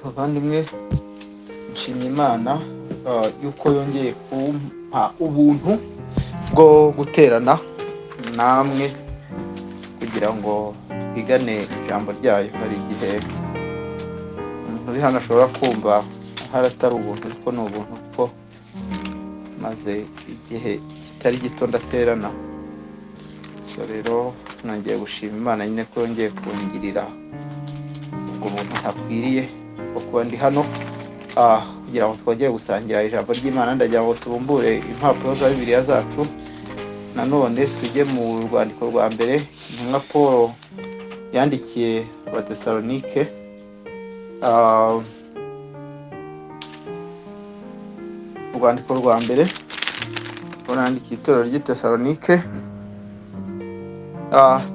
Bavandimwe, nshimye Imana yuko yongeye kumpa ubuntu bwo guterana namwe kugira ngo twigane ijambo ryayo. Hari igihe umuntu uri hano ashobora kumva haratari ubuntu, ariko ni ubuntu kuko maze igihe kitari gito ndaterana. So rero nongeye gushima Imana nyine ko yongeye kungirira ubwo buntu ntakwiriye bwo kuba ndi hano kugira ngo twongere gusangira ijambo ry'Imana. Ndagira ngo tubumbure impapuro za Bibiliya zacu, nanone tujye mu rwandiko rwa mbere intumwa Paul yandikiye Abatesalonike. Urwandiko rwa mbere Paul yandikiye itorero ry'i Tesalonike.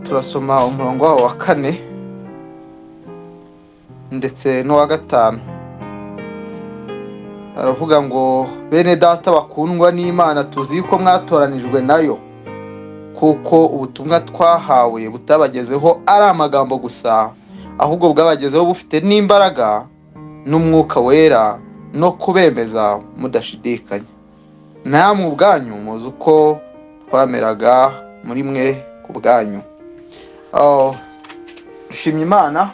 Turasoma umurongo wawo wa 4 ndetse n'uwa 5. Aravuga ngo, bene data bakundwa n'Imana, tuzi yuko mwatoranijwe nayo, kuko ubutumwa twahawe butabagezeho ari amagambo gusa, ahubwo bwabagezeho bufite n'imbaraga n'umwuka wera no kubemeza mudashidikanya. Namwe ubwanyu muzi uko twameraga muri mwe ku bwanyu. Nshimye Imana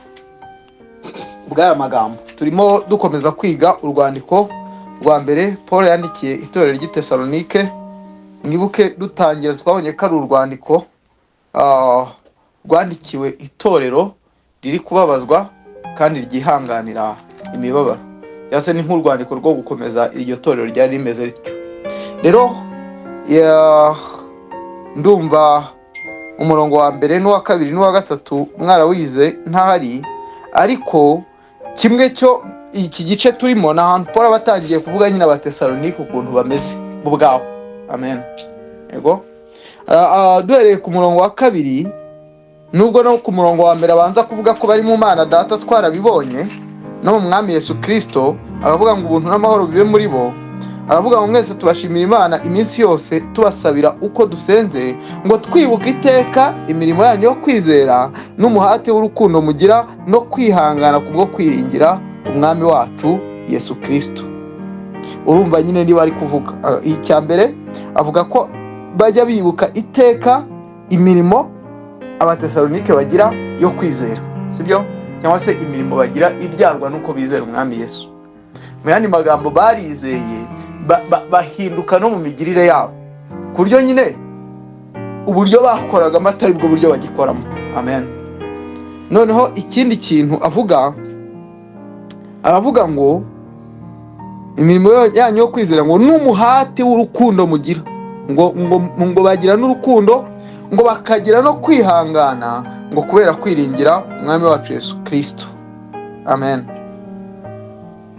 ubw'aya magambo. Turimo dukomeza kwiga urwandiko rwa mbere Paul yandikiye itorero ry'i Tesalonike. Mwibuke dutangira twabonye ko ari urwandiko rwandikiwe itorero riri kubabazwa kandi ryihanganira imibabaro. Yase ni nk'urwandiko rwo gukomeza iryo torero ryari rimeze rityo. Rero ndumva umurongo wa mbere n'uwa 2 n'uwa 3 mwarawize ntahari, ariko kimwe cyo iki gice turimo na ahantu Paul abatangiye kuvuga nyine Abatesalonike ukuntu bameze bo bwabo. Amen. Yego. Duhereye ku murongo wa 2, nubwo no ku murongo wa mbere abanza kuvuga ko bari mu Mana Data twarabibonye no mu Mwami Yesu Kristo, akavuga ngo ubuntu n'amahoro bibe muri bo. Aravuga ngo mwese tubashimira Imana iminsi yose tubasabira uko dusenze, ngo twibuka iteka imirimo yanyu yo kwizera n'umuhate w'urukundo mugira no kwihangana kubwo kwiringira umwami wacu Yesu Kristo. Urumva nyine niba ari kuvuga icya mbere, avuga ko bajya bibuka iteka imirimo Abatesalonike bagira yo kwizera, sibyo? Cyangwa se imirimo bagira ibyarwa nuko bizera umwami Yesu. Mu yandi magambo, barizeye bahinduka no mu migirire yabo, ku buryo nyine uburyo bakoraga atari bwo buryo bagikoramo. Amen. Noneho ikindi kintu aravuga ngo imirimo yanyu yo kwizera ngo n'umuhati w'urukundo mugira, ngo bagira n'urukundo, ngo bakagira no kwihangana, ngo kubera kwiringira umwami wacu Yesu Kristo. Amen.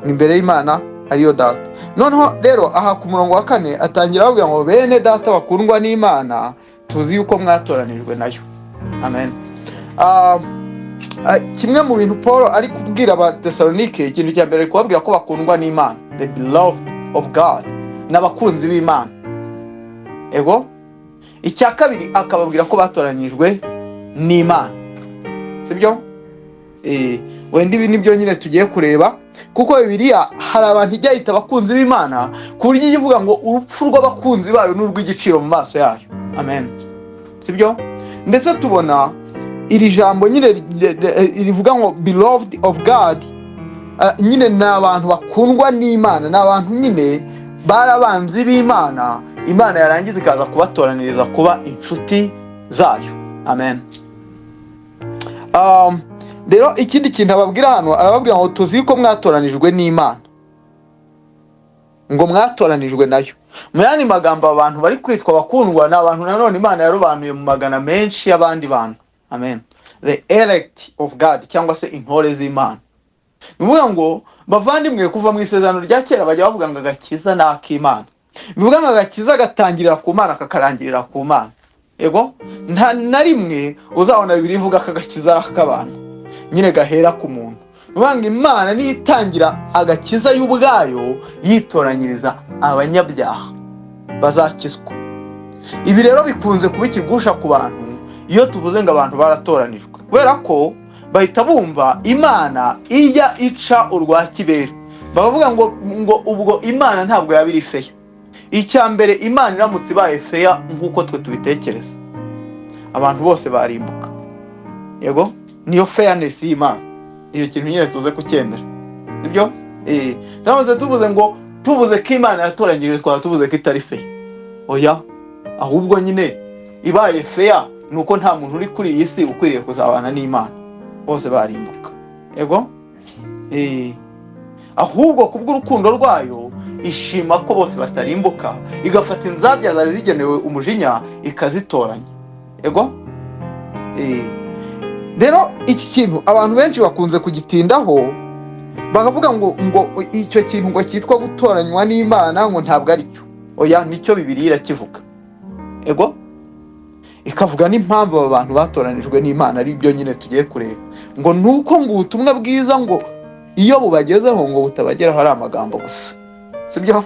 Imbere y'Imana ariyo Data. Noneho rero aha ku murongo wa 4 atangira avuga ngo, bene data bakundwa n'Imana, tuzi yuko mwatoranijwe nayo. Amen. Kimwe mu bintu Paul ari kubwira Abatesalonike, ikintu cya mbere ari kubabwira ko bakundwa n'Imana, the beloved of God, n'abakunzi b'Imana. Ego. Icya kabiri akababwira ko batoranijwe n'Imana, sibyo? Wenda ibi nibyo nyine tugiye kureba, kuko Bibiliya hari abantu ijya yita abakunzi b'Imana ku buryo ivuga ngo urupfu rw'abakunzi bayo n'urw'igiciro mu maso yayo. Amen. Sibyo? Ndetse tubona iri jambo nyine rivuga ngo beloved of God, nyine ni abantu bakundwa n'Imana, ni abantu nyine barabanzi b'Imana, Imana yarangiza ikaza kubatoraniriza kuba inshuti zayo. Amen. Rero ikindi kintu ababwira hano, arababwira ngo tuzi ko mwatoranijwe n'Imana, ngo mwatoranijwe nayo. Mu yandi magambo, abantu bari kwitwa bakundwa ni abantu nanone Imana yarobanuye mu magana menshi y'abandi bantu. Amen. The elect of God, cyangwa se intore z'Imana. Bivuga ngo bavandimwe, kuva mu isezerano rya kera bajya bavuga ngo agakiza ni ak'Imana. Bivuga ngo agakiza gatangirira ku Mana kakarangirira ku Mana. Yego, nta na rimwe uzabona Bibiliya ivuga ko agakiza ari ak'abantu, nyine gahera ku muntu. Bivuga ngo Imana niyo itangira agakiza y'ubwayo, yitoranyiriza abanyabyaha bazakizwa. Ibi rero bikunze kuba ikigusha ku bantu iyo tuvuze ngo abantu baratoranijwe, kubera ko bahita bumva Imana ijya ica urwa kibera, bakavuga ngo ubwo Imana ntabwo yaba iri feya. Icya mbere, Imana iramutse ibaye feya nk'uko twe tubitekereza, abantu bose barimbuka. Yego, niyo fairness y'Imana, iyo kintu nyine tuze kucyemera, nibyo. Namaze tuvuze ko Imana yatoranyije, twaba tuvuze ko itari feya. Oya, ahubwo nyine ibaye feya nuko nta muntu uri kuri iyi si ukwiriye kuzabana n'Imana, bose barimbuka. Yego, ahubwo kubw'urukundo rwayo ishima ko bose batarimbuka, igafata inzabya zari zigenewe umujinya ikazitoranya. Yego, rero iki kintu abantu benshi bakunze kugitindaho, bakavuga ngo icyo kintu ngo cyitwa gutoranywa n'Imana ngo ntabwo ari cyo. Oya, nicyo Bibiliya irakivuga. Yego, ikavuga n'impamvu aba bantu batoranijwe n'Imana, ari byo nyine tugiye kureba. Ngo nuko ngo ubutumwa bwiza ngo iyo bubagezeho ngo butabageraho ari amagambo gusa, sibyo?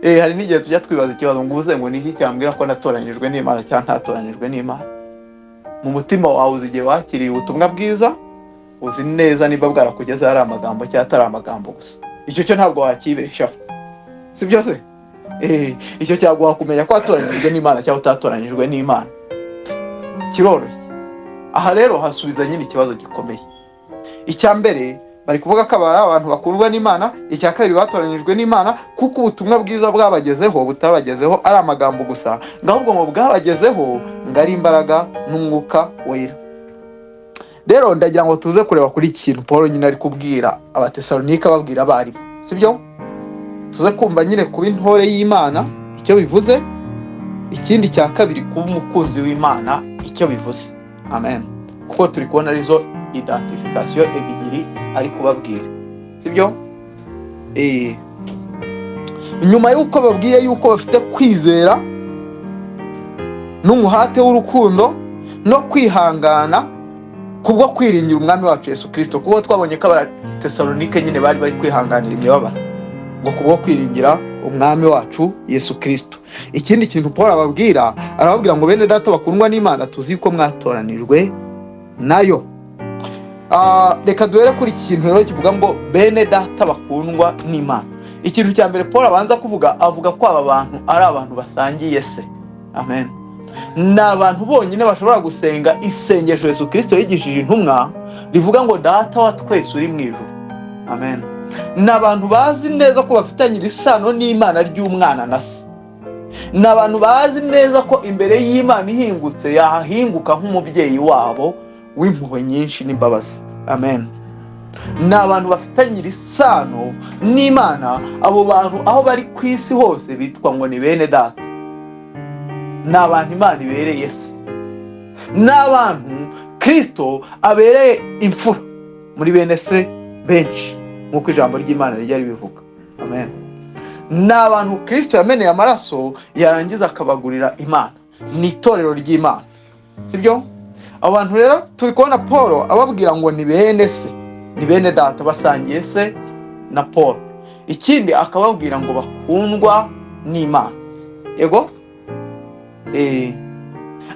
Hari n'igihe tujya twibaza ikibazo ngo uze ngo niki cyambwira ko natoranyijwe n'Imana cyangwa ntatoranyijwe n'Imana. Mu mutima wawe uzi igihe wakiriye ubutumwa bwiza, uzi neza niba bwarakugezeho ari amagambo cyangwa atari amagambo gusa. Icyo cyo ntabwo wakibeshaho, sibyo se? Icyo cyaguha kumenya ko watoranyijwe n'Imana cyangwa utatoranyijwe n'Imana, kiroroshye. Aha rero hasubiza nyine ikibazo gikomeye. Icya mbere, bari kuvuga ko abantu bakundwa n'Imana. Icya kabiri, batoranyijwe n'Imana kuko ubutumwa bwiza bwabagezeho butabagezeho ari amagambo gusa, ahubwo ngo bwabagezeho ngo ari imbaraga n'umwuka wera. Rero ndagira ngo tuze kureba kuri iki kintu Paul nyine ari kubwira Abatesalonika, ababwira abarimu, sibyo? Tuze kumva nyine kuba intore y'Imana icyo bivuze, ikindi cya kabiri kuba umukunzi w'Imana icyo bivuze. Amen. Kuko turi kubona arizo identification ebyiri ari kubabwira, sibyo? Nyuma y'uko babwiye yuko bafite kwizera n'umuhate w'urukundo no kwihangana kubwo kwiringira umwami wacu Yesu Kristo, kuko twabonye ko Abatesalonike nyine bari kwihanganira imibabaro, ngo kubwo kwiringira umwami wacu Yesu Kristo. Ikindi kintu Paul arababwira ngo bene data bakundwa n'Imana, tuzi ko mwatoranijwe nayo. Reka duhere kuri iki kintu rero kivuga ngo bene data bakundwa n'Imana. Ikintu cya mbere Paul abanza kuvuga, avuga ko aba bantu ari abantu basangiye se. Amen. Ni abantu bonyine bashobora gusenga isengesho Yesu Kristo yigishije intumwa, rivuga ngo data wa twese uri mu ijuru. Amen. Ni abantu bazi neza ko bafitanye isano n'Imana ry'umwana na se. Ni abantu bazi neza ko imbere y'Imana ihingutse yahinguka nk'umubyeyi wabo w'impuhwe nyinshi n'imbabazi. Amen. Ni abantu bafitanye isano n'Imana. Abo bantu aho bari ku isi hose bitwa ngo ni bene data. Ni abantu Imana ibereye se. Ni abantu Kristo abereye imfura muri bene se benshi, nk'uko ijambo ry'Imana rijya ribivuga. Amen. Ni abantu Kristo yameneye amaraso yarangiza akabagurira Imana. Ni itorero ry'Imana, sibyo? Abantu rero turi kubona Paul ababwira ngo ni bene se, ni bene data, basangiye se na Paul. Ikindi akababwira ngo bakundwa n'Imana. Yego,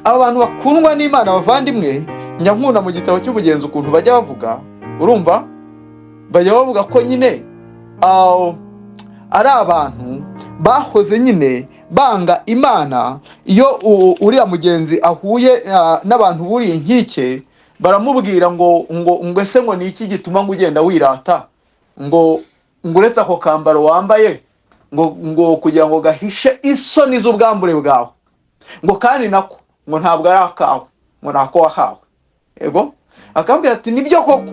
aba bantu bakundwa n'Imana bavandimwe, njya nkunda mu gitabo cy'ubugenzi ukuntu bajya bavuga, urumva? Bajya bavuga ko nyine ari abantu bahoze nyine banga Imana. Iyo uriya mugenzi ahuye n'abantu buriye inkike, baramubwira ngo ese ngo ni iki gituma ngo ugenda wirata, ngo uretse ako kambaro wambaye ngo kugira ngo gahishe isoni z'ubwambure bwawe, ngo kandi nako ngo ntabwo ari akawe, ngo nako wahawe. Yego, akabwira ati nibyo koko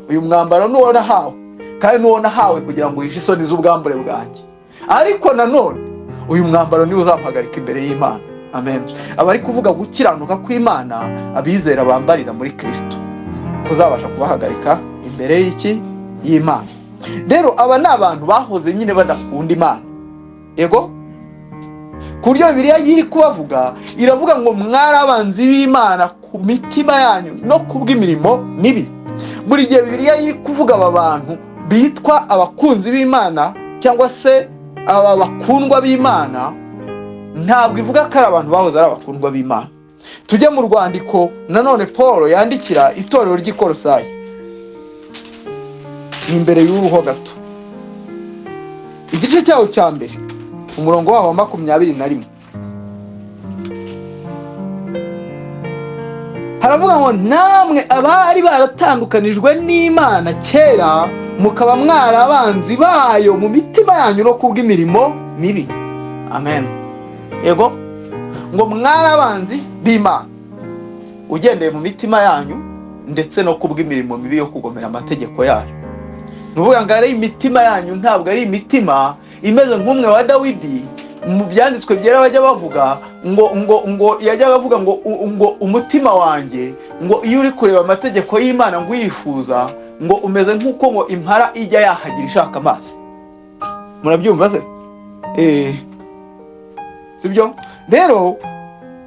uyu mwambaro nuwo nahawe, kandi nuwo nahawe kugira ngo uhishe isoni z'ubwambure bwanjye, ariko nanone uyu mwambaro niwo uzampagarika imbere y'Imana. Amen. Abari kuvuga gukiranuka kw'Imana abizera bambarira muri Kristo kuzabasha kubahagarika imbere y'Imana. Rero aba ni abantu bahoze nyine badakunda Imana. Yego, ku buryo Bibiliya yiri kubavuga, iravuga ngo mwari abanzi b'Imana ku mitima yanyu no kubw'imirimo mibi. Buri gihe Bibiliya yiri kuvuga aba bantu bitwa abakunzi b'Imana cyangwa se aba bakundwa b'Imana, ntabwo ivuga ko ari abantu bahoze ari abakundwa b'Imana. tujye mu rwandiko nanone Paul yandikira itorero ry'i Kolosayi, ni imbere y'uruho gato, igice cyawo cya mbere umurongo waho wa 21. haravuga ngo namwe abari baratandukanijwe n'Imana kera mukaba mwari abanzi bayo mu mitima yanyu no kubw'imirimo mibi. Amen. Yego, ngo mwari abanzi b'Imana ugendeye mu mitima yanyu ndetse no kubw'imirimo mibi yo kugomera amategeko yayo. Nuvuga ngo ari imitima yanyu ntabwo ari imitima imeze nk'umwe wa Dawidi mu byanditswe byera bajya bavuga ngo yajya bavuga ngo umutima wanjye ngo iyo uri kureba amategeko y'Imana ngo uyifuza ngo umeze nk'uko ngo impara ijya yahagira ishaka amazi. Murabyumva se? Sibyo? Rero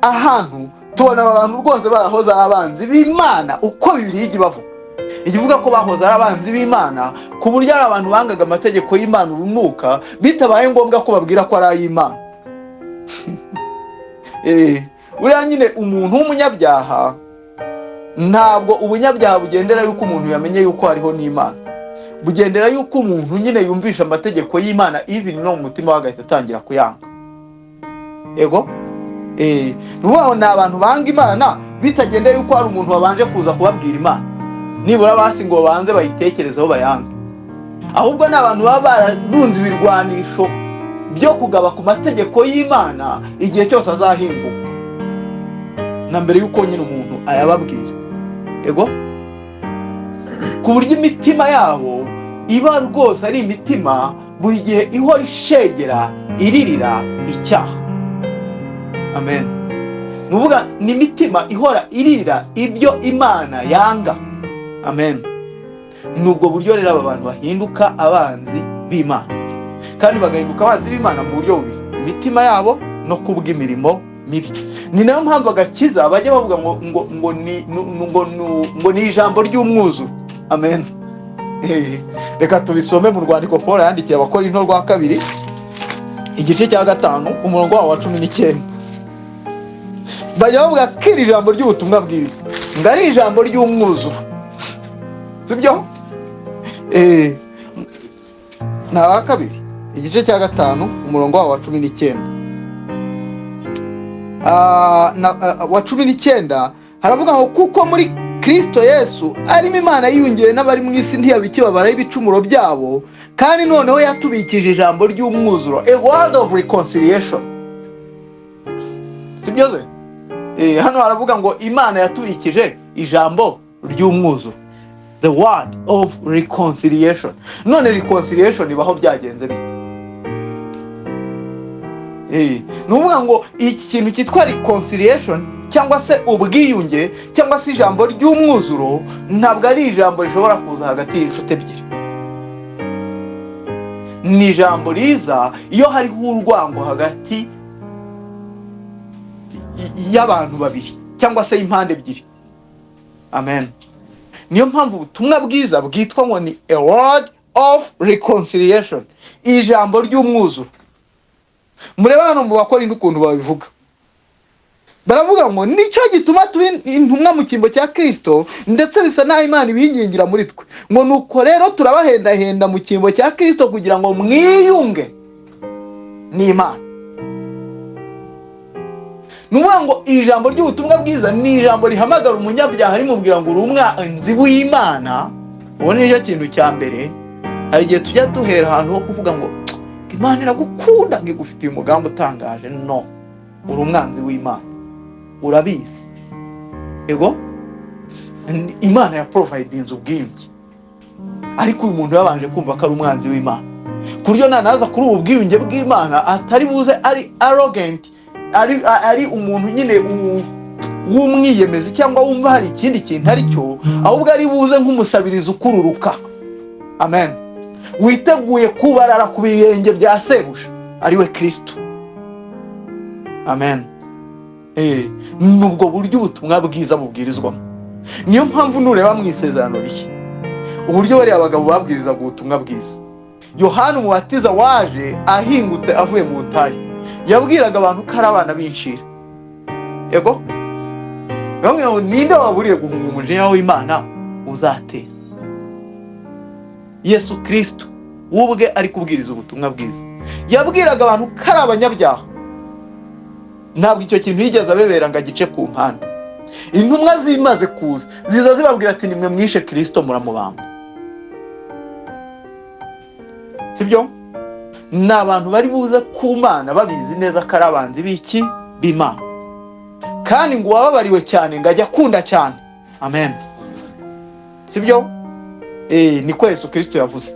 ahantu tubona abantu rwose barahoze abanzi b'Imana uko Bibiliya ijya bavuga. Ikivuga ko bahoze ari abanzi b'Imana ku buryo ari abantu bangaga amategeko y'Imana urunuka bitabaye ngombwa ko babwira ko ari ay'Imana. Buriya nyine umuntu w'umunyabyaha ntabwo ubunyabyaha bugendera yuko umuntu yamenye yuko hariho n'Imana, bugendera yuko umuntu nyine yumvisha amategeko y'Imana even no mu mutima we agahita atangira kuyanga. Yego, nubaho ni abantu banga Imana bitagendeye yuko hari umuntu wabanje kuza kubabwira Imana, nibura basi ngo banze bayitekerezeho bayanga. Ahubwo ni abantu baba bararunze ibirwanisho byo kugaba ku mategeko y'Imana igihe cyose azahinguka, na mbere yuko nyine umuntu ayababwira. Yego, ku buryo imitima yabo iba rwose ari imitima buri gihe ihora ishegera iririra icyaha. Amen. Nuvuga ni imitima ihora iririra ibyo Imana yanga. Amen. Nubwo buryo rero aba bantu bahinduka abanzi b'Imana, kandi bagahinduka abanzi b'Imana mu buryo bubiri, imitima yabo no kubw'imirimo mibi. Ni nayo mpamvu agakiza bajya bavuga ngo ni ijambo ry'umwuzuro. Amen. Reka tubisome mu rwandiko Paul yandikiye Abakorinto rwa 2 igice cya 5 umurongo wa 19. Bajya bavuga ko iri jambo ry'ubutumwa bwiza ngo ari ijambo ry'umwuzuro. Sibyo? Na 2 igice cya 5 umurongo wa 19. Wa 19 haravuga ngo kuko muri Kristo Yesu arimo Imana yiyungiye n'abari mu isi ntiyabikibabara ibicumuro byabo, kandi noneho yatubikije ijambo ry'umwuzuro, a word of reconciliation. Sibyo ze? Hano haravuga ngo Imana yatubikije ijambo ry'umwuzuro, the word of reconciliation. None reconciliation ibaho byagenze bite? Nuvuga ngo iki kintu cyitwa reconciliation cyangwa se ubwiyunge cyangwa se ijambo ry'umwuzuro ntabwo ari ijambo rishobora kuza hagati y'inshuti ebyiri. Ni ijambo riza iyo hariho urwango hagati y'abantu babiri cyangwa se impande ebyiri. Amen. Niyo mpamvu ubutumwa bwiza bwitwa ngo ni a word of reconciliation, ijambo ry'umwuzuro. Mureba hano mu Bakorinto ukuntu babivuga, baravuga ngo nicyo gituma turi intumwa mu cyimbo cya Kristo, ndetse bisa naho Imana ibingingira muri twe ngo nuko rero turabahendahenda mu cyimbo cya Kristo kugira ngo mwiyunge n'Imana. Nuvuga ngo ijambo ry'ubutumwa bwiza ni ijambo rihamagara umunyabyaha rimubwira ngo uri umwanzi w'Imana. Ubone nicyo kintu cya mbere. Hari igihe tujya duhera ahantu ho kuvuga ngo Imana iragukunda ngo igufitiye umugambi utangaje. No, uri umwanzi w'Imana, urabizi. Yego, Imana ya providence ubwiyunge, ariko uyu muntu yabanje kumva ko ari umwanzi w'Imana, ku buryo nanaza kuri ubu bwiyunge bw'Imana atari buze ari arrogant, ari umuntu nyine w'umwiyemezi cyangwa wumva hari ikindi kintu ari cyo, ahubwo ari buze nk'umusabirizi ukururuka. Amen. Witeguye kubarara ku birenge bya Sebuja ari we Kristo. Amen. Nubwo buryo ubutumwa bwiza bubwirizwamo. Niyo mpamvu nureba mu Isezerano Rishya uburyo bari abagabo babwirizaga ubutumwa bwiza. Yohana Umubatiza waje ahingutse avuye mu butayu yabwiraga abantu ko ari abana b'inshira. Yego, bamwe ngo ninde waburiye guhunga umujinya w'Imana uzatera? Yesu Kristo ubwe ari kubwiriza ubutumwa bwiza, yabwiraga abantu ko ari abanyabyaha. Ntabwo icyo kintu yigeze abebera ngo agice ku mpande. Intumwa zimaze kuza ziza zibabwira ati nimwe mwishe Kristo muramubamba. Sibyo? Ni abantu bari buze ku Mana babizi neza ko ari abanzi b'iki? B'Imana. Kandi ngo wababariwe cyane ngo ajya akunda cyane. Amen. Sibyo? Niko Yesu Kristo yavuze.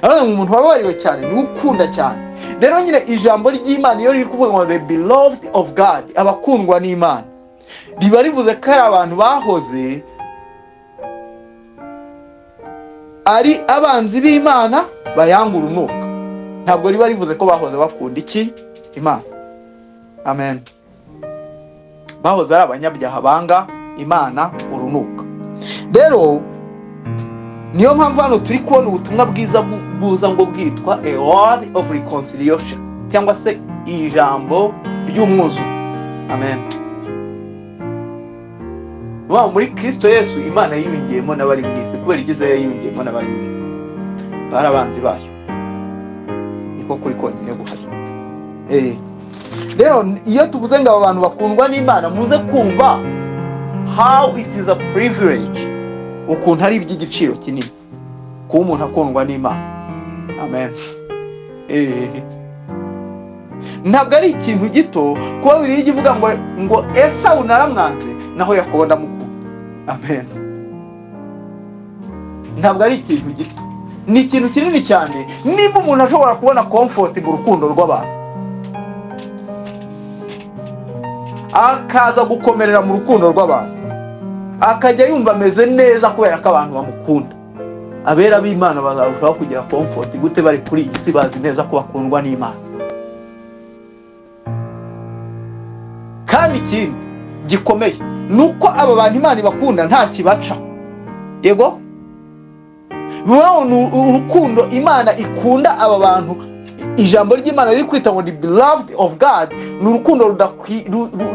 Abana umuntu wababariwe cyane ni ukunda cyane. Rero nyine ijambo ry'Imana iyo riri kuvuga ngo the beloved of God, abakundwa n'Imana, riba rivuze ko ari abantu bahoze ari abanzi b'Imana bayanga urunuka. Ntabwo riba rivuze ko bahoze bakunda iki? Imana. Amen. Bahoze ari abanyabyaha banga Imana urunuka. Rero niyo mpamvu hano turi kubona ubutumwa bwiza buza ngo bwitwa a word of reconciliation, cyangwa se ijambo ry'umwuzuro. Amen. Muri Kristo Yesu Imana yiyungiyemo n'abari mu isi, kubera igize yiyungiyemo n'abari mu isi, barabanzi bayo. Niko kuri konyine guhari. Rero iyo tuvuze ngo abantu bakundwa n'Imana, muze kumva how it is a privilege, ukuntu ari iby'igiciro kinini kuba umuntu akundwa n'Imana. Amen. Ntabwo ari ikintu gito kuba Bibiliya ivuga ngo Esawu naramwanze naho Yakobo ndamukunda. Amen. Ntabwo ari ikintu gito, ni ikintu kinini cyane. Niba umuntu ashobora kubona comfort mu rukundo rw'abantu, akaza gukomerera mu rukundo rw'abantu, akajya yumva ameze neza kubera ko abantu bamukunda, abera b'Imana bazarushaho kugira comfort gute bari kuri iyi si bazi neza ko bakundwa n'Imana. Kandi ikindi gikomeye nuko aba bantu Imana ibakunda nta kibaca. Yego? Urukundo Imana ikunda aba bantu, ijambo ry'Imana riri kwita ngo the beloved of God, ni urukundo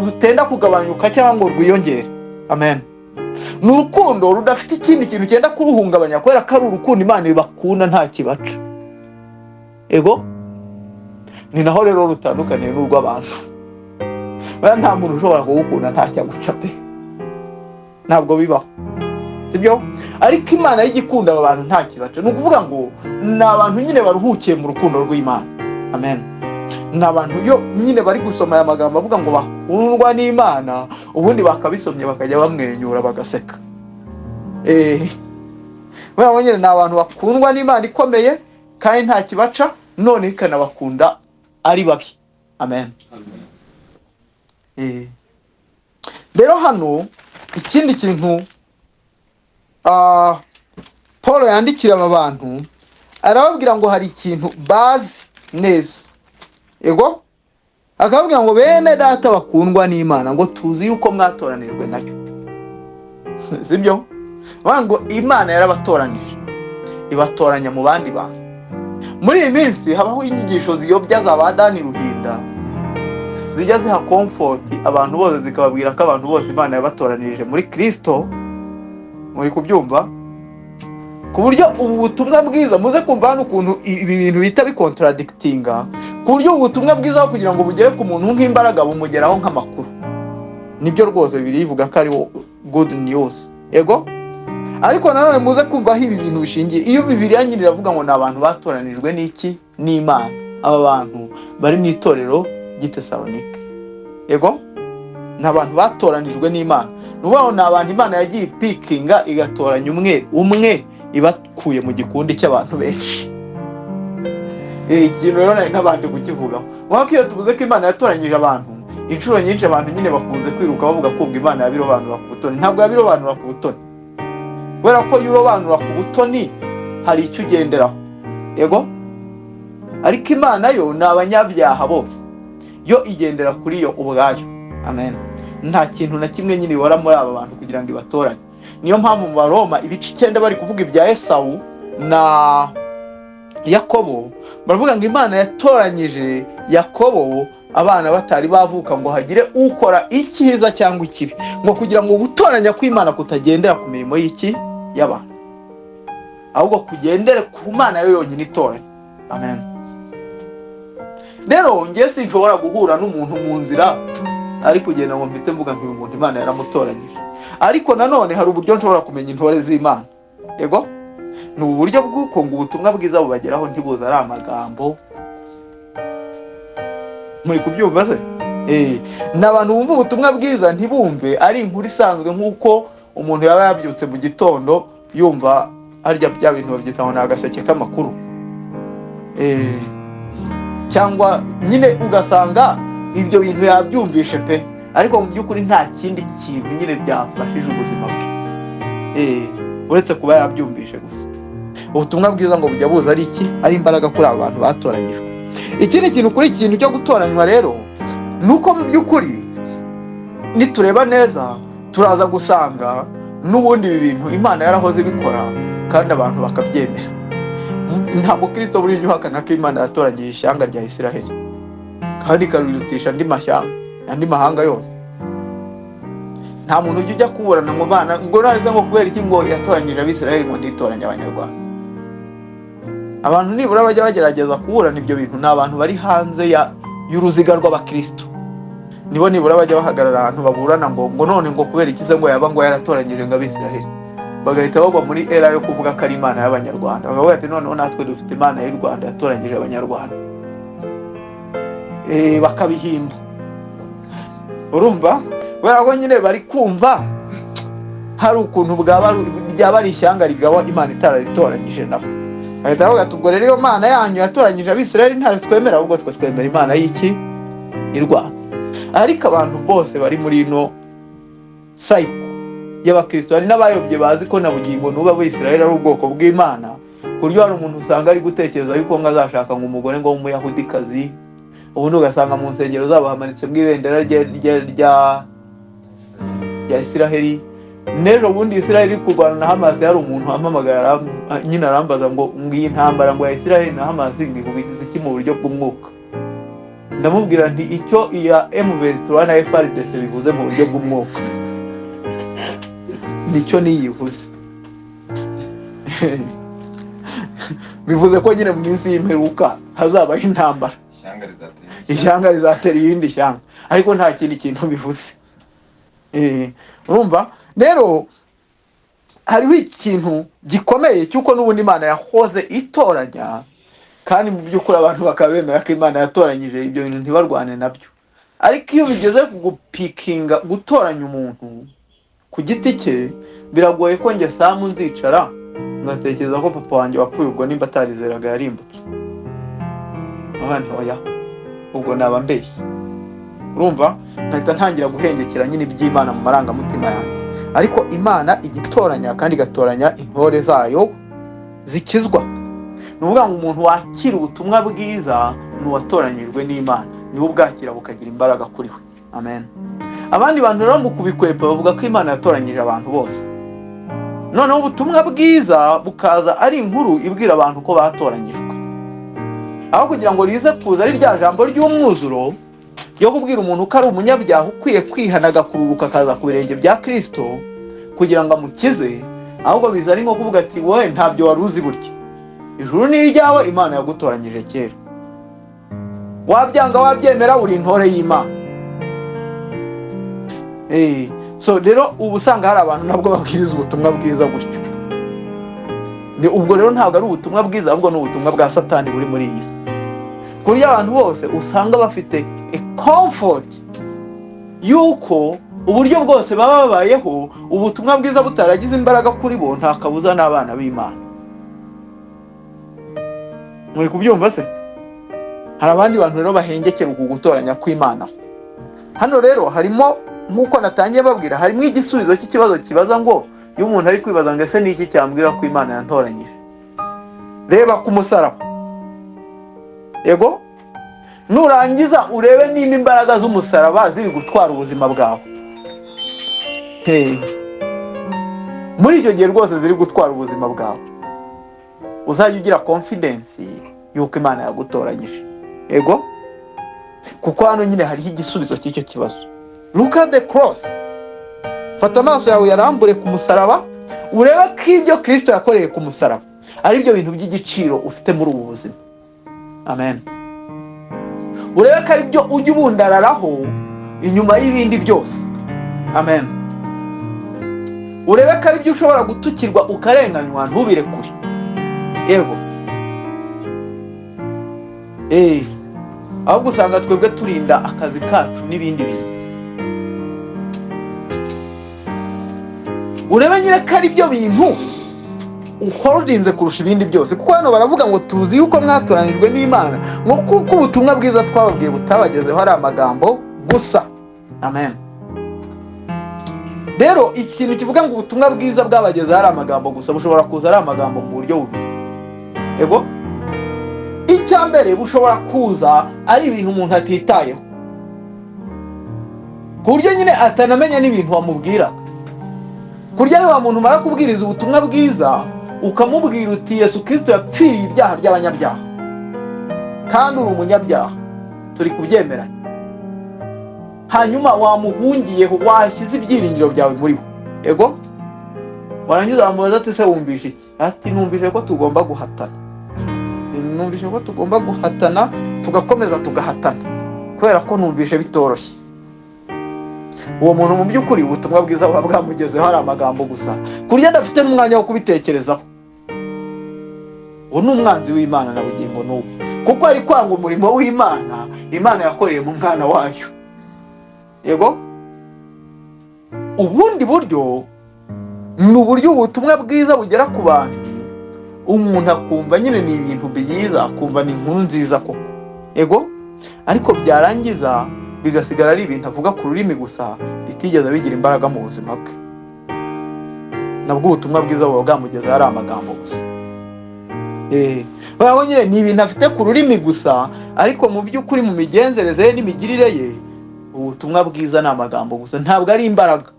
rutenda kugabanyuka cyangwa ngo rwiyongere. Amen. Ni urukundo rudafite ikindi kintu cyenda kuruhungabanya, kubera ko ari urukundo Imana ibakunda nta kibaca. Ego? Ni naho rero rutandukaniye n'urw'abantu. Nta muntu ushobora kugukunda nta cyaguca pe. Ntabwo bibaho. Sibyo? Ariko Imana y'igikunda aba bantu nta kibaca. Ni ukuvuga ngo ni abantu nyine baruhukiye mu rukundo rw'Imana. Amen. Ni abantu yo nyine bari gusoma aya magambo avuga ngo bakundwa n'Imana, ubundi bakabisomye bakajya bamwenyura bagaseka. Baba nyine ni abantu bakundwa n'Imana ikomeye kandi nta kibaca, none ikanabakunda ari babi. Amen. Rero hano ikindi kintu Paul yandikira aba bantu, arababwira ngo hari ikintu bazi neza. Ego? Akababwira ngo bene data bakundwa n'Imana, ngo tuzi yuko mwatoranijwe nayo. Sibyo? Ngo Imana yarabatoranije, ibatoranya mu bandi bantu. Muri iyi minsi habaho inyigisho ziyobya za Badani Ruhinda, zijya ziha comfort abantu bose, zikababwira ko abantu bose Imana yabatoranije muri Kristo. Muri kubyumva? Ku buryo ubu butumwa bwiza muze kumva hano ukuntu ibi bintu bita bicontradictinga, ku buryo ubutumwa bwiza kugira ngo bugere ku muntu nk'imbaraga bumugeraho nk'amakuru. Nibyo rwose Bibiliya ivuga ko ari good news. Ego? Ariko nanone muze kumva aho ibi bintu bishingiye. Iyo Bibiliya nyine iravuga ngo ni abantu batoranijwe n'iki? N'Imana. Aba bantu bari mu itorero ry'Itesalonike. Ego? Ni abantu batoranijwe n'Imana. Nubaho ni abantu Imana yagiye ipikinga igatoranya umwe ibakuye mu gikundi cy'abantu benshi. Ikintu rero nari nabanje kukivugaho. Mwako iyo tuvuze ko Imana yatoranyije abantu, inshuro nyinshi abantu nyine bakunze kwiruka bavuga ko Imana yabirobanura ku butoni. Ntabwo yabirobanura ku butoni. Kubera ko yurobanura ku butoni hari icyo ugenderaho. Yego? Ariko Imana yo ni abanyabyaha bose, yo igendera kuri yo ubwayo. Amen. Nta kintu na kimwe nyine ibora muri aba bantu kugira ngo ibatoranye. Niyo mpamvu mu Baroma ibice 9 bari kuvuga ibya Esawu na Yakobo, baravuga ngo Imana yatoranyije Yakobo abana batari bavuka ngo hagire ukora icyiza cyangwa ikibi, ngo kugira ngo gutoranya kw'Imana kutagendera ku mirimo y'abantu, ahubwo kugendere ku Mana yo yonyine itoranya. Amen. Rero ngiye sinshobora guhura n'umuntu mu nzira ari kugenda ngo mpite mvuga ngo uyu muntu Imana yaramutoranyije, ariko nanone hari uburyo nshobora kumenya intore z'Imana. Yego, ni uburyo bw'uko ngo ubutumwa bwiza bubageraho ntibuze ari amagambo. Muri kubyumva se? N'abantu bumva ubutumwa bwiza ntibumve ari inkuru isanzwe, nk'uko umuntu yaba yabyutse mu gitondo yumva arya bya bintu babyita ngo ni agaseke k'amakuru, cyangwa nyine ugasanga ibyo bintu yabyumvishe pe, ariko mu by'ukuri nta kindi kintu nyine byafashije ubuzima bwe, uretse kuba yabyumvishe gusa. Ubutumwa bwiza ngo bujya buza ari iki? Ari imbaraga kuri aba bantu batoranyijwe. Ikindi kintu kuri ikintu cyo gutoranywa rero, nuko mu by'ukuri nitureba neza turaza gusanga n'ubundi ibi bintu Imana yarahoze ibikora kandi abantu bakabyemera. Ntabwo Kristo buri yuhakana ko Imana yatoranyije ishyanga rya Isiraheli kandi ikarurutisha andi mahanga yose. Nta muntu ujya kuburana ngo Imana ngo nariza ngo kubera iki ngo yatoranyije Abisiraheli ngo nditoranya Abanyarwanda. Abantu nibura bajya bagerageza kuburana ibyo bintu ni abantu bari hanze y'uruziga rw'Abakristo. Nibo nibura bajya bahagarara ahantu baburana ngo none ngo kubera iki se ngo yaba ngo yaratoranyije ngo Abisiraheli, bagahita bagwa muri era yo kuvuga ko ari Imana y'Abanyarwanda. Bakavuga ati noneho natwe dufite Imana y'u Rwanda yatoranyije Abanyarwanda, bakabihimba. Urumva? Kubera ko nyine bari kumva hari ukuntu ryaba ari ishyanga rigawa Imana itararitoranyije nabo. Bahita bavuga ati ubwo rero iyo Mana yanyu yatoranyije Abisiraheli ntayo twemera, ahubwo twe twemera Imana y'iki? Y'u Rwanda. Ariko abantu bose bari muri ino cycle y'Abakristo, hari n'abayobye bazi ko na bugingo n'uba Abisiraheli ari ubwoko bw'Imana, ku buryo hari umuntu usanga ari gutekereza yuko ngo azashaka ngo umugore ngo w'Umuyahudikazi, ubundi ugasanga mu nsengero zabo hamanitse mw'ibendera rya Isiraheli. N'ejo bundi Isiraheli iri kurwana na Hamas, hari umuntu wampamagara nyine arambaza ngo iyi ntambara ngo ya Isiraheli na Hamas ngihubitiza iki mu buryo bw'umwuka. Ndamubwira nti icyo iya M23 na FARDC bivuze mu buryo bw'umwuka nicyo niyivuze. Bivuze ko nyine mu minsi y'imperuka hazabaho intambara, ishyanga rizatera irindi shyanga, ariko nta kindi kintu bivuze. Urumva? Rero hariho ikintu gikomeye cy'uko n'ubundi Imana yahoze itoranya, kandi mu by'ukuri abantu bakaba bemera ko Imana yatoranyije ibyo bintu ntibarwane nabyo. Ariko iyo bigeze gupikinga gutoranya umuntu ku giti cye, biragoye ko njye Samu nzicara ngatekereza ko papa wanjye wapfuye ubwo nimba atarizeraga yarimbutse. Abandi oya, ubwo naba mbeshye. Urumva? Nkahita ntangira guhengekera nyine iby'Imana mu marangamutima yanjye. Ariko Imana igitoranya kandi igatoranya intore zayo zikizwa. Ni ukuvuga ngo umuntu wakira ubutumwa bwiza ni uwatoranyijwe n'Imana, niwe ubwakira bukagira imbaraga kuri we. Amen. Abandi bantu rero mu kubikwepa bavuga ko Imana yatoranyije abantu bose, noneho ubutumwa bwiza bukaza ari inkuru ibwira abantu ko batoranyijwe, aho kugira ngo rize kuza ari rya jambo ry'umwuzuro yo kubwira umuntu ko ari umunyabyaha ukwiye kwihana agakururuka akaza ku birenge bya Kristo kugira ngo amukize, ahubwo biza ari nko kuvuga ati wowe ntabyo wari uzi burya ijuru ni iryawe, Imana yagutoranyije kera. Wabyanga wabyemera uri intore y'Imana. So rero ubu usanga hari abantu nabwo babwiriza ubutumwa bwiza gutyo. Ubwo rero ntabwo ari ubutumwa bwiza, ahubwo ni ubutumwa bwa Satani buri muri iyi si. Kuri abantu bose usanga bafite comfort yuko uburyo bwose baba babayeho ubutumwa bwiza butaragize imbaraga kuri bo, nta kabuza n'abana b'Imana. Muri kubyumva se? Hari abandi bantu rero bahengekera uku gutoranya kw'Imana. Hano rero harimo, nk'uko natangiye babwira, harimo igisubizo cy'ikibazo kibaza ngo iyo umuntu ari kwibaza ngo ese ni iki cyambwira ko Imana yantoranyije. Reba ku musaraba. Yego? Nurangiza urebe niba imbaraga z'umusaraba ziri gutwara ubuzima bwawe. Muri icyo gihe rwose ziri gutwara ubuzima bwawe, uzajya ugira confidence yuko Imana yagutoranyije. Yego? kuko hano nyine hariho igisubizo cy'icyo kibazo. Look at the cross. Fata amaso yawe yarambure ku musaraba, urebe ko ibyo Kristo yakoreye ku musaraba ari byo bintu by'igiciro ufite muri ubu buzima. Amen. Urebe ko ari byo ujya ubundararaho inyuma y'ibindi byose. Amen. Urebe ko ari byo ushobora gutukirwa ukarenganywa ntubire kure. Yego. Ahubwo usanga twebwe turinda akazi kacu n'ibindi bintu. Urebe nyine ko ari byo bintu uholdinze kurusha ibindi byose, kuko hano baravuga ngo tuzi yuko mwatoranijwe n'Imana, ngo kuko ubutumwa bwiza twababwiye butabagezeho ari amagambo gusa. Amen. Rero ikintu kivuga ngo ubutumwa bwiza bwabagezeho ari amagambo gusa bushobora kuza ari amagambo mu buryo bubiri. Yego. Icya mbere bushobora kuza ari ibintu umuntu atitayeho, ku buryo nyine atanamenya n'ibintu wamubwira. Kurya ari wa muntu umara kubwiriza ubutumwa bwiza ukamubwira uti Yesu Kristo yapfiriye ibyaha by'abanyabyaha kandi uri umunyabyaha, turi kubyemeranya. Hanyuma wamuhungiyeho, washyize ibyiringiro byawe muri we. Ego, warangiza wamubaza ati se wumvishe iki? Ati numvishe ko tugomba guhatana. Numvishe ko tugomba guhatana, tugakomeza tugahatana kubera ko numvishe bitoroshye. Uwo muntu mu by'ukuri ubutumwa bwiza buba bwamugezeho ari amagambo gusa, kurya adafite n'umwanya wo kubitekerezaho. Uwo ni umwanzi w'Imana na bugingo n'ubu, kuko ari kwanga umurimo w'Imana Imana yakoreye mu mwana wayo. Yego. Ubundi buryo ni uburyo ubutumwa bwiza bugera ku bantu, umuntu akumva nyine ni ibintu byiza, akumva ni inkuru nziza koko. Yego. Ariko byarangiza bigasigara ari ibintu avuga ku rurimi gusa, bitigeze bigira imbaraga mu buzima bwe. Nabwo ubutumwa bwiza buba bwamugezeho ari amagambo gusa. Baho nyine ni ibintu afite ku rurimi gusa, ariko mu by'ukuri mu migenzereze ye n'imigirire ye ubutumwa bwiza ni amagambo gusa, ntabwo ari imbaraga.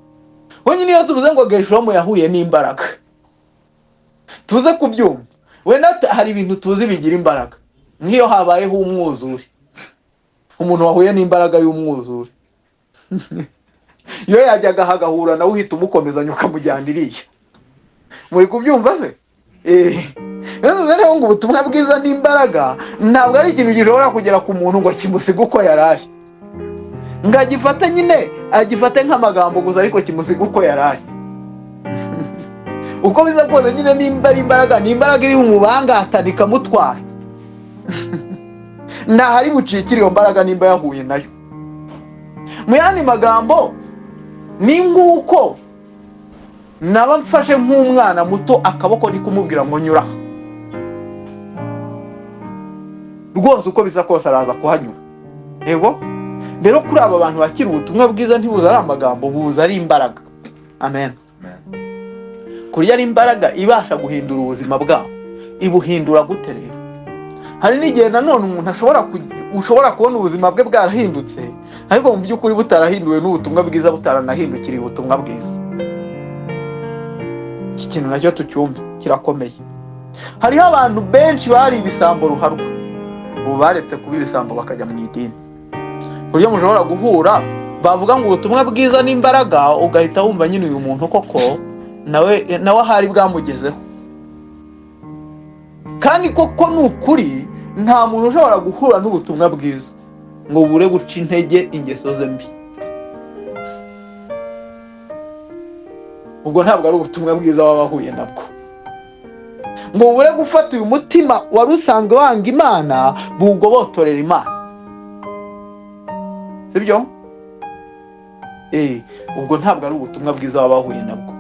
We nyine iyo tuvuze ngo Geshomu yahuye n'imbaraga, tuze kubyumva, wenda hari ibintu tuzi bigira imbaraga, nk'iyo habayeho umwuzure. Umuntu wahuye n'imbaraga y'umwuzure iyo yajyaga hagahura nawe uhita umukomezanya ukamujyana iriya. Muri kubyumva se? Rero ngo ubutumwa bwiza n'imbaraga ntabwo ari ikintu gishobora kugera ku muntu ngo kimusiga uko yarari, ngo agifate nyine agifate nk'amagambo gusa ariko kimusiga uko yarari. Uko biza kose nyine nimba ari imbaraga, ni imbaraga iri mu bangatana ikamutwara. Ntahari bucikira iyo mbaraga nimba yahuye nayo. Mu yandi magambo ni nk'uko naba mfashe nk'umwana muto akaboko ndi kumubwira ngo nyura. Rwose uko biza kose araza kuhanyura. Yego. Rero kuri aba bantu bakira ubutumwa bwiza ntibuza ari amagambo, buza ari imbaraga. Amen. Kurya ari imbaraga ibasha guhindura ubuzima bwabo. Ibuhindura gute rero? Hari n'igihe nanone umuntu ushobora kubona ubuzima bwe bwarahindutse, ariko mu by'ukuri butarahinduwe n'ubutumwa bwiza, butaranahindukiriye ubutumwa bwiza. Iki kintu nacyo tucyumva kirakomeye. Hariho abantu benshi bari ibisambo ruharwa, ubu baretse kuba ibisambo bakajya mu idini. Kurya mushobora guhura bavuga ngo ubutumwa bwiza n'imbaraga, ugahita wumva nyine uyu muntu koko nawe ahari bwamugezeho. Kandi koko ni ukuri, nta muntu ushobora guhura n'ubutumwa bwiza ngo bure guca intege ingeso ze mbi. Ubwo ntabwo ari ubutumwa bwiza wabahuye nabwo. Ngo bure gufata uyu mutima wari usanzwe wanga Imana bugobotorera Imana. Sibyo? Ubwo ntabwo ari ubutumwa bwiza wabahuye nabwo.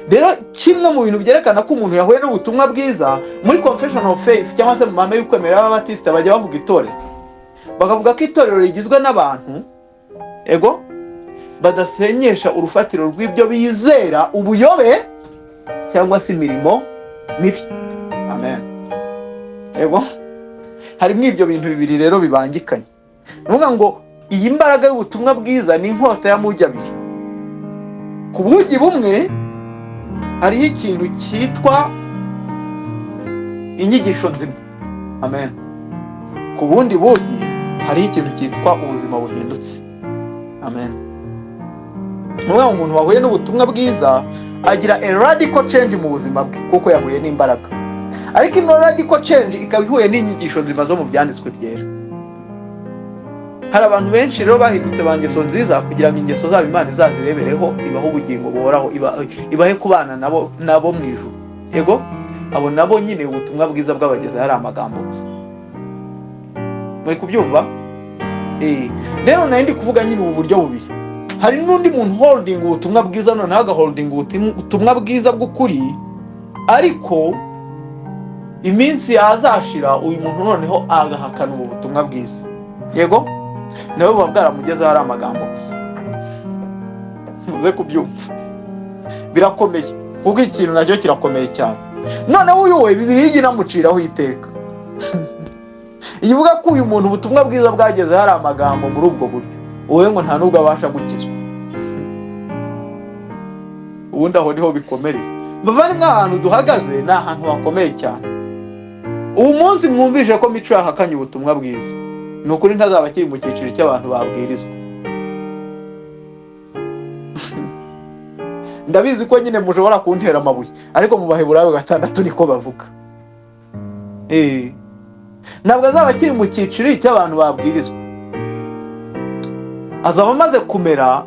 Rero kimwe mu bintu byerekana ko umuntu yahuye n'ubutumwa bwiza, muri Confession of Faith cyangwa se mu mahame y'ukwemera y'Ababatista bajya bavuga itorero. Bakavuga ko itorero rigizwe n'abantu ego badasenyesha urufatiro rw'ibyo bizera, ubuyobe cyangwa se imirimo mibi. Amen. Ego harimo ibyo bintu bibiri rero bibangikanye. Nuvuga ngo iyi mbaraga y'ubutumwa bwiza ni inkota y'amugi abiri. Ku bugi bumwe hariho ikintu cyitwa inyigisho nzima. Amen. Ku bundi bugi hariho ikintu cyitwa ubuzima buhindutse. Amen. Umuntu wahuye n'ubutumwa bwiza agira a radical change mu buzima bwe kuko yahuye n'imbaraga, ariko ino radical change ikaba ihuye n'inyigisho nzima zo mu byanditswe byera. Hari abantu benshi rero bahindutse ba ngeso nziza kugira ngo ingeso zabo Imana izazirebereho, ibaho ubugingo buhoraho, ibahe kubana nabo mu ijuru. Yego, abo nabo nyine ubutumwa bwiza bw'abageze hari amagambo gusa. Muri kubyumva? Rero nari ndi kuvuga nyine ubu buryo bubiri. Hari n'undi muntu holding ubutumwa bwiza, none aga holding ubutumwa bwiza bw'ukuri, ariko iminsi yazashira uyu muntu noneho agahakana ubu butumwa bwiza. Yego, nawe buba bwaramugeze hari amagambo gusa. Muze kubyumva, birakomeye kuko ikintu nacyo kirakomeye cyane. Noneho uyu we Bibiliya inamuciraho iteka. Ivuga ko uyu muntu ubutumwa bwiza bwageze hari amagambo muri ubwo buryo, wowe ngo nta nubwo abasha gukizwa. Ubundi aho niho bikomereye. Bavandimwe, ahantu duhagaze ni ahantu hakomeye cyane. Ubu munsi mwumvishe ko Mico yahakanye ubutumwa bwiza, ni ukuri ntazaba akiri mu cyiciro cy'abantu babwirizwa. Ndabizi ko nyine mushobora kuntera amabuye, ariko mu Baheburayo 6 niko bavuga. Ntabwo azaba akiri mu cyiciro cy'abantu babwirizwa. Azaba amaze kumera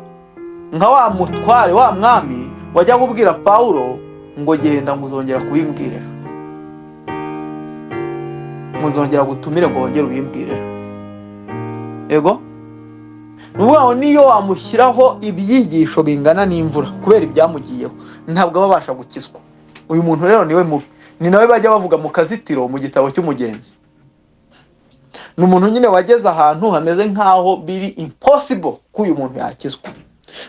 nka wa mutware, wa mwami wajya kubwira Pawulo ngo genda muzongera kubimbwira, muzongera gutumire ngo wongere ubimbwire. Yego, nubaho niyo wamushyiraho ibyigisho bingana n'imvura kubera ibyamugiyeho, ntabwo babasha gukizwa. Uyu muntu rero niwe mubi, ni nawe bajya bavuga mu kazitiro mu gitabo cy'umugenzi. Ni umuntu nyine wageze ahantu hameze nkaho biri impossible ko uyu muntu yakizwa,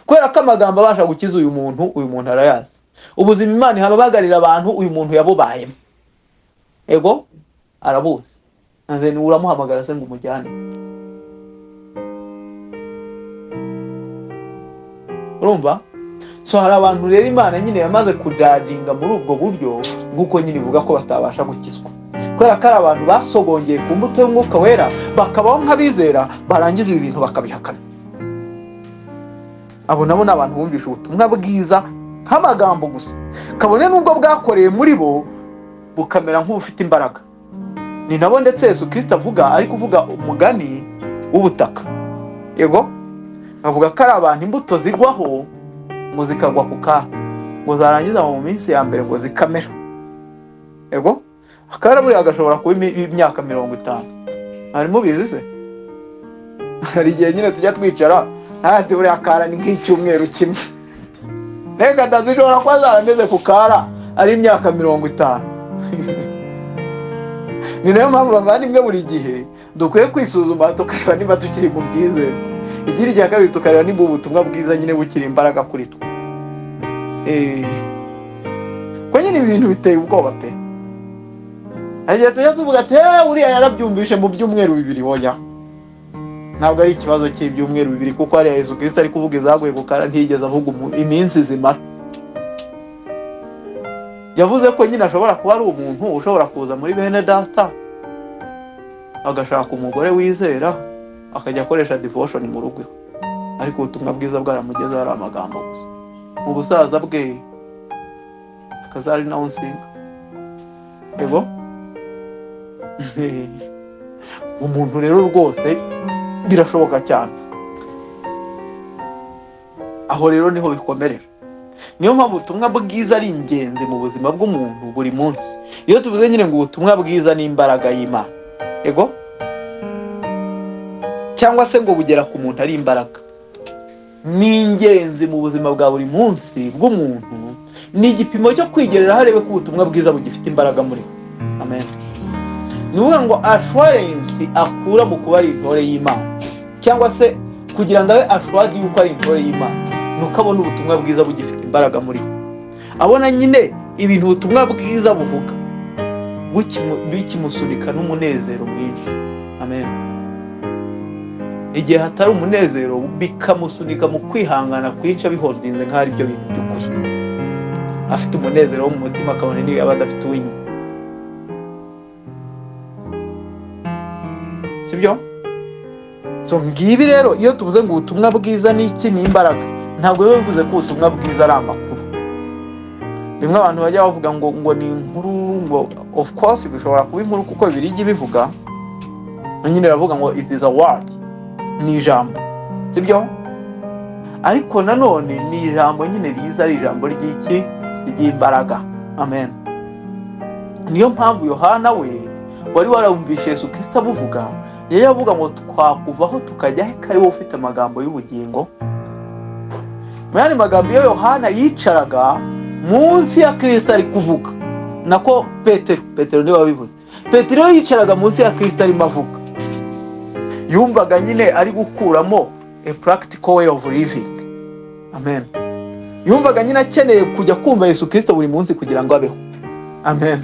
kubera ko amagambo abasha gukiza uyu muntu arayazi. Ubuzima Imana ihabagarira abantu uyu muntu yabubayemo. Ego, arabuzi. Nanze ni uramuhamagara se ngo umujyane. Urumva? So hari abantu rero Imana nyine yamaze kudadinga muri ubwo buryo, nguko nyine ivuga ko batabasha gukizwa. Kubera ko ari abantu basogongeye ku mbuto y'Umwuka Wera, bakabaho nk'abizera, barangiza ibi bintu bakabihakana. Abo nabo n'abantu bumvisha ubutumwa bwiza nk'amagambo gusa, kabone nubwo bwakoreye muri bo bukamera nk'ubufite imbaraga. Ni nabo ndetse Yesu Kristo avuga, ari kuvuga umugani w'ubutaka. Yego, avuga ko ari abantu imbuto zigwaho ngo zikagwa ku kara, ngo zarangiza mu minsi ya mbere ngo zikamera. Yego, akara buri agashobora kuba imyaka 50. Harimo bizi se? Hari igihe nyine tujya twicara, ati buri akara ni nk'icyumweru kimwe. Reka ndazishobora kuba zarameze ku kara ari imyaka 50. Ni nayo mpamvu bavandimwe buri gihe dukwiye kwisuzuma tukareba niba tukiri mu byizere. Ikindi gihe kabiri tukareba niba ubutumwa bwiza nyine bukiri imbaraga kuri twe. Ko nyine ibintu biteye ubwoba pe. Agiye tujya tuvuga ati uriya yarabyumvishe mu byumweru 2 hoya. Ntabwo ari ikibazo cy'ibyumweru 2 kuko ari Yesu Kristo ari kuvuga izaguye gukara ntigeze avuga iminsi zimara. Yavuze ko nyine ashobora kuba ari umuntu ushobora kuza muri bene data agashaka umugore wizera akajya akoresha devotion mu rugo, ariko ubutumwa bwiza bwaramugeze hari amagambo gusa. Mu busaza bwe akazari nawe nsinga. Ego, umuntu rero rwose birashoboka cyane. Aho rero niho bikomerera. Niyo mpamvu ubutumwa bwiza ari ingenzi mu buzima bw'umuntu buri munsi. Iyo tuvuze nyine ngo ubutumwa bwiza ni imbaraga y'Imana, ego, cyangwa se ngo bugera ku muntu ari imbaraga, ni ingenzi mu buzima bwa buri munsi bw'umuntu. Ni igipimo cyo kwigerera harebe ko ubutumwa bwiza bugifite imbaraga muri we. Amen. Nuvuga ngo assurance akura mu kuba ari intore y'Imana, cyangwa se kugira ngo abe assured yuko ari intore y'Imana, nuko abona ubutumwa bwiza bugifite imbaraga muri we. Abona nyine ibintu ubutumwa bwiza buvuga bikimusunika n'umunezero mwinshi. Amen. Igihe hatari umunezero bikamusunika mu kwihangana kwinshi abihondinze nk'ari byo bintu by'ukuri. Afite umunezero wo mu mutima akabona niyo yaba adafite uw'inyuma. Sibyo? So ngibi rero iyo tuvuze ngo ubutumwa bwiza ni iki, ni imbaraga, ntabwo biba bivuze ko ubutumwa bwiza ari amakuru. Rimwe abantu bajya bavuga ngo ni inkuru, ngo of course bishobora kuba inkuru kuko Bibiliya ibivuga, nyine baravuga ngo it is a word, ni ijambo, sibyo? Ariko nanone ni ijambo nyine riza, ari ijambo ry'iki, ry'imbaraga. Amen. Niyo mpamvu Yohana we wari warumvishe Yesu Kristo abuvuga, yari avuga ngo twakuvaho tukajya he, kari wowe ufite amagambo y'ubugingo. Mwani magambo yo Yohana yicaraga munsi ya Kristo ari kuvuga. Nako Petero niwe wabivuze. Petero yicaraga munsi ya Kristo arimo avuga. Yumvaga nyine ari gukuramo a practical way of living. Amen. Yumvaga nyine akeneye kujya kumva Yesu Kristo buri munsi kugira ngo abeho. Amen.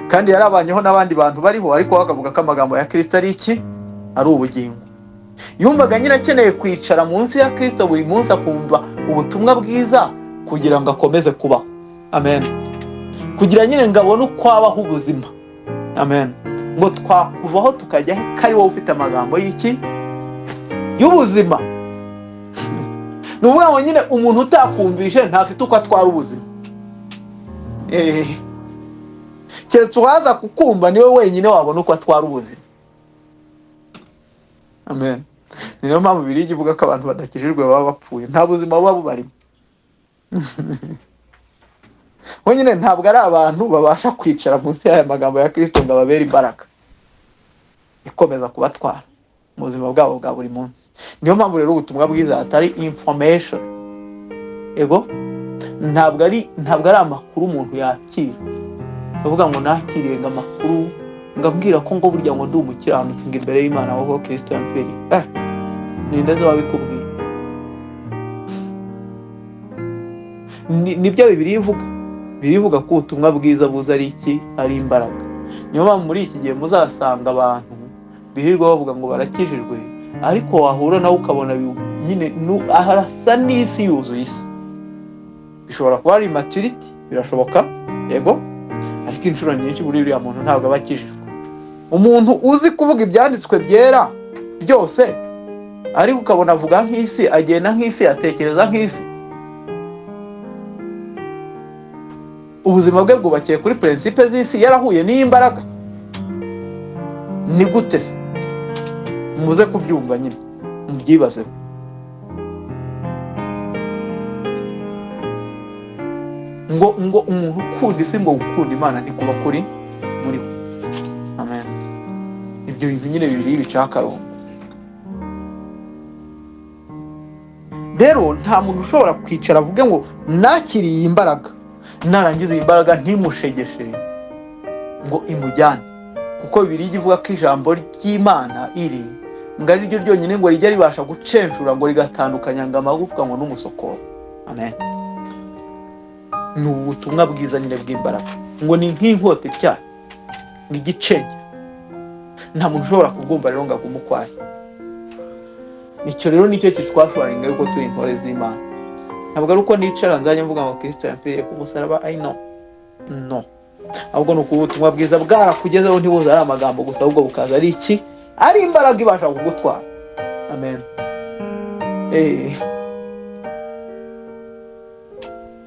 Kandi yarabanyeho n'abandi bantu bariho, ariko bakavuga ko amagambo ya Kristo ari iki, ari ubugingo. Yumvaga nyine akeneye kwicara munsi ya Kristo buri munsi akumva ubutumwa bwiza kugira ngo akomeze kubaho. Amen. Kugira nyine ngo abone uko abaho ubuzima. Amen. Ngo twakuvaho tukajya he, kari wowe ufite amagambo y'iki, y'ubuzima. Nuvuga ngo nyine umuntu utakumvishe ntafite uko atwara ubuzima. Keretse uhaza kukumva niwe wenyine wabona uko atwara ubuzima. Amen. Niyo mpamvu Bibiliya ivuga ko abantu badakijijwe baba bapfuye, nta buzima buba bubarimo. Wenyine ntabwo ari abantu babasha kwicara munsi y'aya magambo ya Kristo ngo ababere imbaraga ikomeza kubatwara mu buzima bwabo bwa buri munsi. Niyo mpamvu rero ubutumwa bwiza atari information. Ego ntabwo ari amakuru umuntu yakira. Bavuga ngo nakiriye ngo amakuru ngabwira ko ngo burya ngo ndi umukiranutsi ngo imbere y'Imana aho Kristo yampfiriye. Ni ndazo wabikubwiye. Nibyo Bibiliya ivuga. Bibiliya ivuga ko ubutumwa bwiza buza ari iki, ari imbaraga. Niyo mpamvu muri iki gihe muzasanga abantu birirwa bavuga ngo barakijijwe, ariko wahura nawe ukabona nyine arasa n'isi yuzuye isi. Bishobora kuba ari maturity, birashoboka, yego, ariko inshuro nyinshi buri uriya muntu ntabwo aba akijijwe. Umuntu uzi kuvuga ibyanditswe byera byose, ariko ukabona avuga nk'isi, agenda nk'isi, atekereza nk'isi. Ubuzima bwe bwubakiye kuri principe z'isi, yarahuye n'imbaraga. Ni gute se? Muze kubyumva nyine, mubyibazeho. Ngo umuntu ukunda isi ngo ukunda Imana ntikuba kuri muri we. Amen. Ibyo bintu nyine Bibiliya bicakarongo. Rero nta muntu ushobora kwicara avuge ngo nakiriye imbaraga, narangiza iyi mbaraga ntimushegeshe ngo imujyane. Kuko Bibiliya ivuga ko ijambo ry'Imana iri ngo ari ryo ryonyine ngo rijya ribasha gucenshura ngo rigatandukanya ngo amagufwa ngo n'umusokoro. Amen. Ni ubutumwa bwiza nyine bw'imbaraga, ngo ni nk'inkota ityaye, ni igicenge. Nta muntu ushobora kubwumva rero ngo agumukwaye. Nicyo rero nicyo kitwashoboraga yuko turi intore z'Imana. Ntabwo ari uko nicara nzanye mvuga ngo Kristo yampfiriye ku musaraba, I know. No. Ahubwo ni uko ubutumwa bwiza bwarakugezeho ntibuze ari amagambo gusa, ahubwo bukaza ari iki, ari imbaraga ibasha kugutwara. Amen.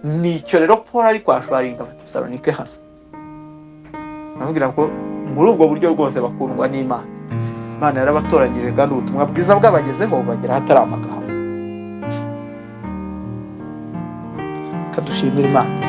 Nicyo rero Paul ari kwashwaringa Abatesalonike hano. Nababwira ko muri ubwo buryo rwose bakundwa n'Imana. Imana yarabatoranyirije kandi ubutumwa bwiza bwabagezeho bagera hatari amagambo. Kadushimira Imana.